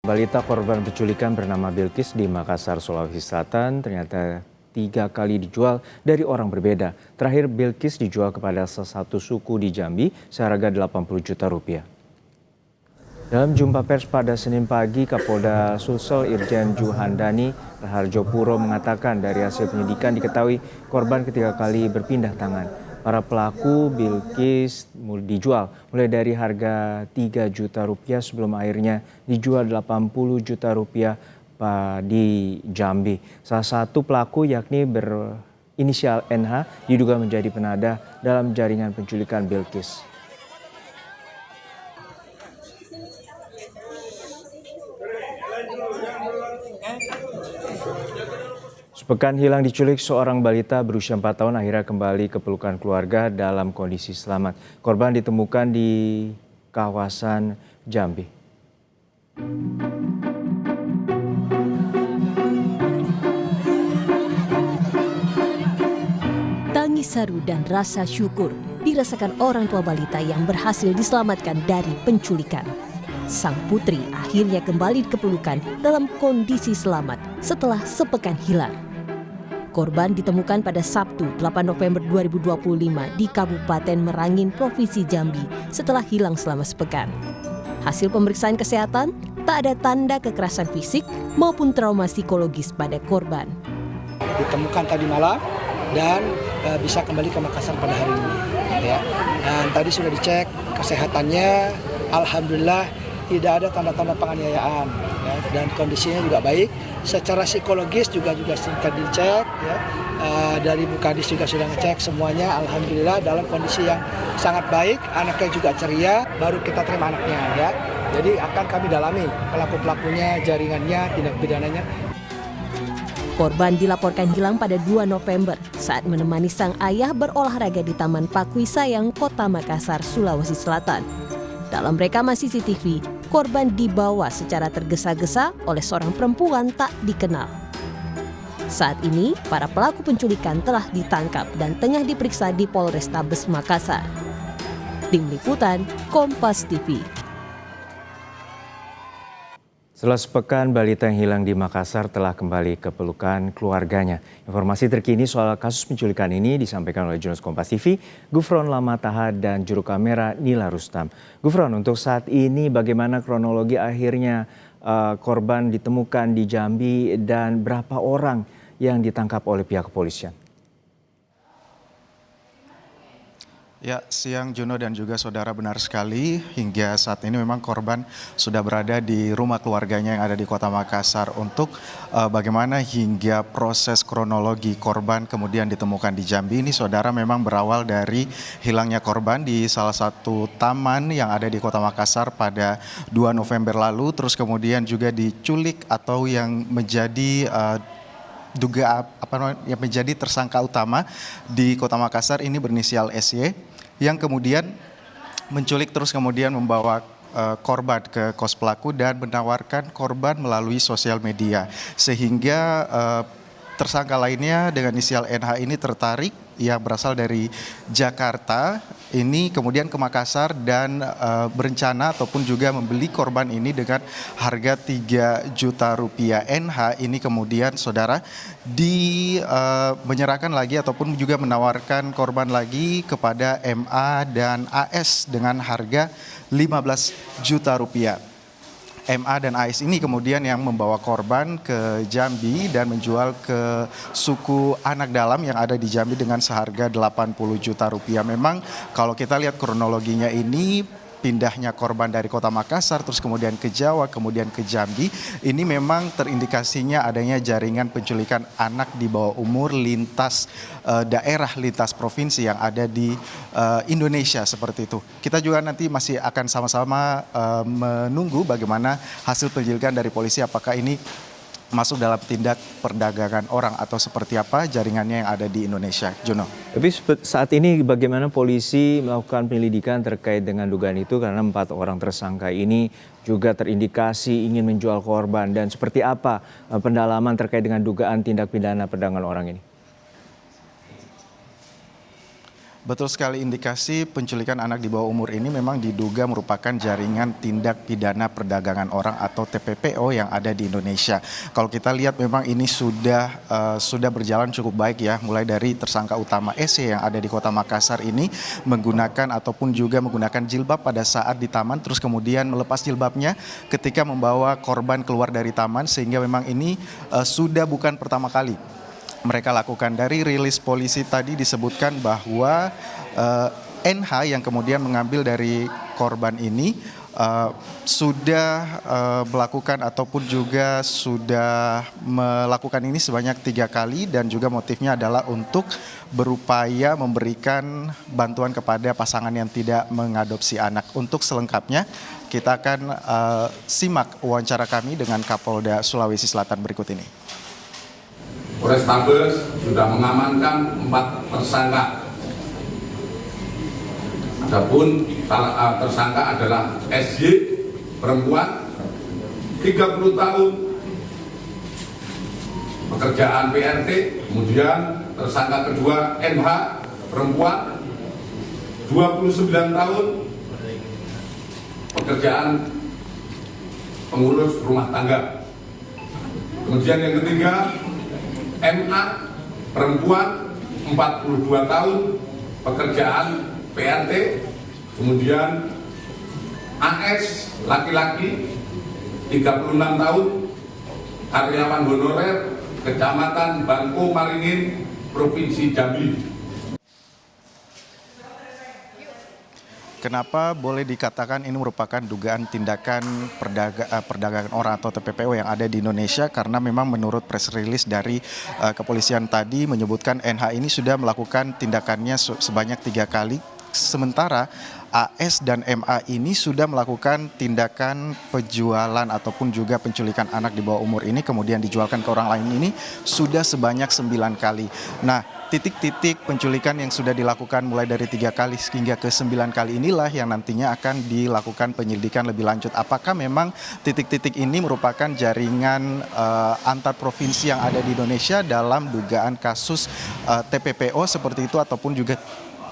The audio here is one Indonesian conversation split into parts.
Balita korban penculikan bernama Bilkis di Makassar, Sulawesi Selatan ternyata 3 kali dijual dari orang berbeda. Terakhir Bilkis dijual kepada salah satu suku di Jambi seharga 80 juta rupiah. Dalam jumpa pers pada Senin pagi, Kapolda Sulsel Irjen Juhandani Raharjo Puro mengatakan dari hasil penyidikan diketahui korban ketiga kali berpindah tangan. Para pelaku Bilkis dijual mulai dari harga 3 juta rupiah sebelum akhirnya dijual 80 juta rupiah di Jambi. Salah satu pelaku yakni berinisial NH diduga menjadi penadah dalam jaringan penculikan Bilkis. Sepekan hilang diculik, seorang balita berusia 4 tahun akhirnya kembali ke pelukan keluarga dalam kondisi selamat. Korban ditemukan di kawasan Jambi. Tangis haru dan rasa syukur dirasakan orang tua balita yang berhasil diselamatkan dari penculikan. Sang putri akhirnya kembali ke pelukan dalam kondisi selamat setelah sepekan hilang. Korban ditemukan pada Sabtu 8 November 2025 di Kabupaten Merangin, Provinsi Jambi setelah hilang selama sepekan. Hasil pemeriksaan kesehatan, tak ada tanda kekerasan fisik maupun trauma psikologis pada korban. Ditemukan tadi malam dan bisa kembali ke Makassar pada hari ini. Ya. Dan tadi sudah dicek kesehatannya, alhamdulillah tidak ada tanda-tanda penganiayaan, ya, dan kondisinya juga baik. Secara psikologis juga sudah dicek, ya. Dari Bu Kadis juga sudah ngecek semuanya, alhamdulillah dalam kondisi yang sangat baik. Anaknya juga ceria, baru kita terima anaknya, ya. Jadi akan kami dalami pelaku-pelakunya, jaringannya, tindak pidananya. Korban dilaporkan hilang pada 2 November saat menemani sang ayah berolahraga di Taman Pakui Sayang, Kota Makassar, Sulawesi Selatan. Dalam rekaman CCTV, korban dibawa secara tergesa-gesa oleh seorang perempuan tak dikenal. Saat ini, para pelaku penculikan telah ditangkap dan tengah diperiksa di Polrestabes Makassar. Tim Liputan, Kompas TV. Setelah sepekan, balita yang hilang di Makassar telah kembali ke pelukan keluarganya. Informasi terkini soal kasus penculikan ini disampaikan oleh jurnalis Kompas TV, Gufron Lamataha dan juru kamera Nila Rustam. Gufron, untuk saat ini bagaimana kronologi akhirnya korban ditemukan di Jambi dan berapa orang yang ditangkap oleh pihak kepolisian? Ya, siang Juno dan juga saudara, benar sekali. Hingga saat ini memang korban sudah berada di rumah keluarganya yang ada di Kota Makassar untuk bagaimana hingga proses kronologi korban kemudian ditemukan di Jambi ini, saudara, memang berawal dari hilangnya korban di salah satu taman yang ada di Kota Makassar pada 2 November lalu, terus kemudian juga diculik atau yang menjadi yang menjadi tersangka utama di Kota Makassar ini berinisial SY, yang kemudian menculik terus kemudian membawa korban ke kos pelaku dan menawarkan korban melalui sosial media, sehingga tersangka lainnya dengan inisial NH ini tertarik, yang berasal dari Jakarta ini kemudian ke Makassar dan berencana ataupun juga membeli korban ini dengan harga 3 juta rupiah. NH ini kemudian, saudara, menyerahkan lagi ataupun juga menawarkan korban lagi kepada MA dan AS dengan harga 15 juta rupiah. MA dan AS ini kemudian yang membawa korban ke Jambi dan menjual ke suku anak dalam yang ada di Jambi dengan seharga 80 juta rupiah. Memang kalau kita lihat kronologinya ini, pindahnya korban dari Kota Makassar terus kemudian ke Jawa, kemudian ke Jambi, ini memang terindikasinya adanya jaringan penculikan anak di bawah umur lintas daerah, lintas provinsi yang ada di Indonesia seperti itu. Kita juga nanti masih akan sama-sama menunggu bagaimana hasil penyelidikan dari polisi, apakah ini masuk dalam tindak perdagangan orang atau seperti apa jaringannya yang ada di Indonesia. Juno. Tapi saat ini bagaimana polisi melakukan penyelidikan terkait dengan dugaan itu, karena 4 orang tersangka ini juga terindikasi ingin menjual korban, dan seperti apa pendalaman terkait dengan dugaan tindak pidana perdagangan orang ini? Betul sekali, indikasi penculikan anak di bawah umur ini memang diduga merupakan jaringan tindak pidana perdagangan orang atau TPPO yang ada di Indonesia. Kalau kita lihat memang ini sudah berjalan cukup baik ya, mulai dari tersangka utama SY yang ada di Kota Makassar ini menggunakan ataupun juga menggunakan jilbab pada saat di taman, terus kemudian melepas jilbabnya ketika membawa korban keluar dari taman, sehingga memang ini sudah bukan pertama kali mereka lakukan. Dari rilis polisi tadi disebutkan bahwa NH yang kemudian mengambil dari korban ini sudah melakukan ataupun juga sudah melakukan ini sebanyak 3 kali, dan juga motifnya adalah untuk berupaya memberikan bantuan kepada pasangan yang tidak mengadopsi anak. Untuk selengkapnya kita akan simak wawancara kami dengan Kapolda Sulawesi Selatan berikut ini. Polrestabes sudah mengamankan 4 tersangka. Adapun tersangka adalah SY, perempuan, 30 tahun, pekerjaan PRT. Kemudian tersangka kedua NH, perempuan, 29 tahun, pekerjaan pengurus rumah tangga. Kemudian yang ketiga MA, perempuan, 42 tahun, pekerjaan PRT. Kemudian AS, laki-laki, 36 tahun, karyawan honorer, Kecamatan Bangko Maringin, Provinsi Jambi. Kenapa boleh dikatakan ini merupakan dugaan tindakan perdagangan orang atau TPPO yang ada di Indonesia? Karena memang menurut press release dari kepolisian tadi menyebutkan NH ini sudah melakukan tindakannya sebanyak 3 kali. Sementara AS dan MA ini sudah melakukan tindakan penjualan ataupun juga penculikan anak di bawah umur ini, kemudian dijualkan ke orang lain ini sudah sebanyak 9 kali. Nah, titik-titik penculikan yang sudah dilakukan mulai dari 3 kali hingga ke 9 kali inilah yang nantinya akan dilakukan penyelidikan lebih lanjut. Apakah memang titik-titik ini merupakan jaringan antar provinsi yang ada di Indonesia dalam dugaan kasus TPPO seperti itu, ataupun juga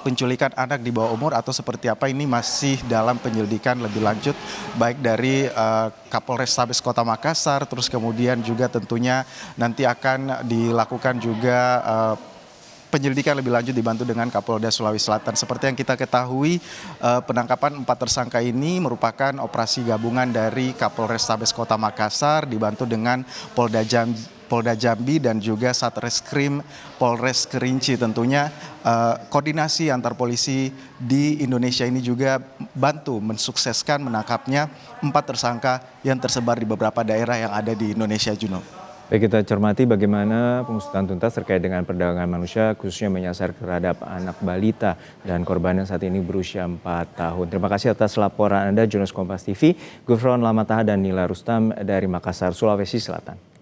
penculikan anak di bawah umur, atau seperti apa, ini masih dalam penyelidikan lebih lanjut baik dari Kapolrestabes Kota Makassar, terus kemudian juga tentunya nanti akan dilakukan juga penyelidikan lebih lanjut dibantu dengan Kapolda Sulawesi Selatan. Seperti yang kita ketahui, penangkapan 4 tersangka ini merupakan operasi gabungan dari Kapolrestabes Kota Makassar dibantu dengan Polda Jambi dan juga Satreskrim Polres Kerinci. Tentunya koordinasi antar polisi di Indonesia ini juga bantu mensukseskan menangkapnya 4 tersangka yang tersebar di beberapa daerah yang ada di Indonesia, Juno. Baik, kita cermati bagaimana pengusutan tuntas terkait dengan perdagangan manusia khususnya menyasar terhadap anak balita dan korbannya saat ini berusia 4 tahun. Terima kasih atas laporan Anda, jurnalis Kompas TV, Gufron Lamataha dan Nila Rustam dari Makassar, Sulawesi Selatan.